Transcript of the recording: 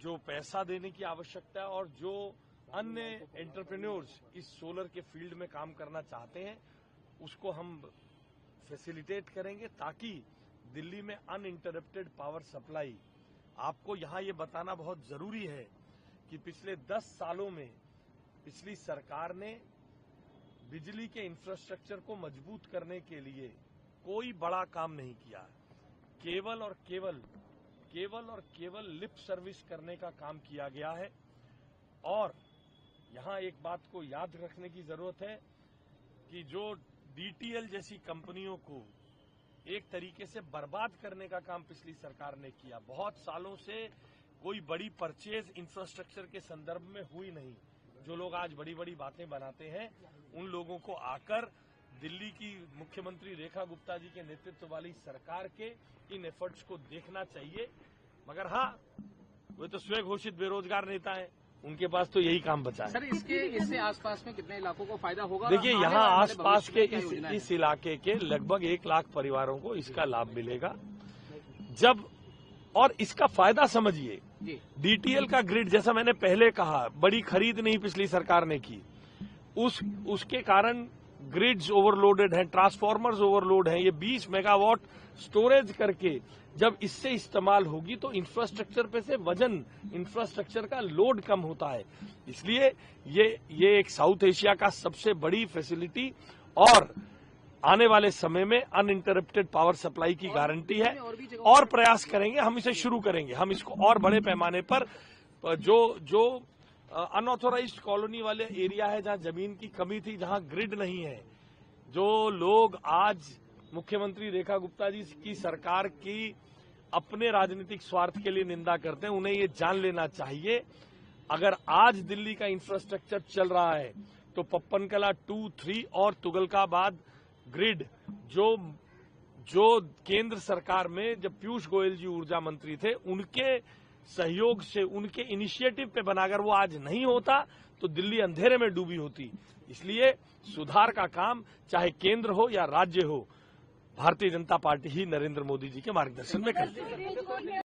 जो पैसा देने की आवश्यकता है और जो अन्य एंटरप्रेन्योर्स इस सोलर के फील्ड में काम करना चाहते हैं उसको हम फैसिलिटेट करेंगे ताकि दिल्ली में अनइंटरप्टेड पावर सप्लाई। आपको यहां ये बताना बहुत जरूरी है कि पिछले 10 सालों में पिछली सरकार ने बिजली के इंफ्रास्ट्रक्चर को मजबूत करने के लिए कोई बड़ा काम नहीं किया। केवल और केवल लिप सर्विस करने का काम किया गया है। और यहां एक बात को याद रखने की जरूरत है कि जो डीटीएल जैसी कंपनियों को एक तरीके से बर्बाद करने का काम पिछली सरकार ने किया। बहुत सालों से कोई बड़ी परचेज इंफ्रास्ट्रक्चर के संदर्भ में हुई नहीं। जो लोग आज बड़ी बड़ी बातें बनाते हैं उन लोगों को आकर दिल्ली की मुख्यमंत्री रेखा गुप्ता जी के नेतृत्व वाली सरकार के इन एफर्ट्स को देखना चाहिए। मगर हाँ, वे तो स्वयं घोषित बेरोजगार नेता हैं, उनके पास तो यही काम बचा है। सर, इससे आसपास में कितने इलाकों को फायदा होगा? देखिए, यहाँ आसपास के इस इलाके के लगभग 1 लाख परिवारों को इसका लाभ मिलेगा। जब और इसका फायदा समझिए, डीटीएल का ग्रिड, जैसा मैंने पहले कहा, बड़ी खरीद नहीं पिछली सरकार ने की, उसके कारण ग्रिड्स ओवरलोडेड हैं, ट्रांसफार्मर्स ओवरलोड हैं। ये 20 मेगावाट स्टोरेज करके जब इससे इस्तेमाल होगी तो इंफ्रास्ट्रक्चर पे से वजन, इंफ्रास्ट्रक्चर का लोड कम होता है। इसलिए ये एक साउथ एशिया का सबसे बड़ी फैसिलिटी और आने वाले समय में अनइंटरप्टेड पावर सप्लाई की गारंटी है। और प्रयास करेंगे, हम इसे शुरू करेंगे, हम इसको और बड़े पैमाने पर जो अनऑथोराइज्ड कॉलोनी वाले एरिया है जहां जमीन की कमी थी, जहां ग्रिड नहीं है, जो लोग आज मुख्यमंत्री रेखा गुप्ता जी की सरकार की अपने राजनीतिक स्वार्थ के लिए निंदा करते हैं, उन्हें ये जान लेना चाहिए अगर आज दिल्ली का इंफ्रास्ट्रक्चर चल रहा है तो पप्पनकला 2, 3 और तुगलकाबाद ग्रिड जो केंद्र सरकार में जब पीयूष गोयल जी ऊर्जा मंत्री थे उनके सहयोग से, उनके इनिशिएटिव पे बनाकर वो आज नहीं होता तो दिल्ली अंधेरे में डूबी होती। इसलिए सुधार का काम चाहे केंद्र हो या राज्य हो, भारतीय जनता पार्टी ही नरेंद्र मोदी जी के मार्गदर्शन में करती है।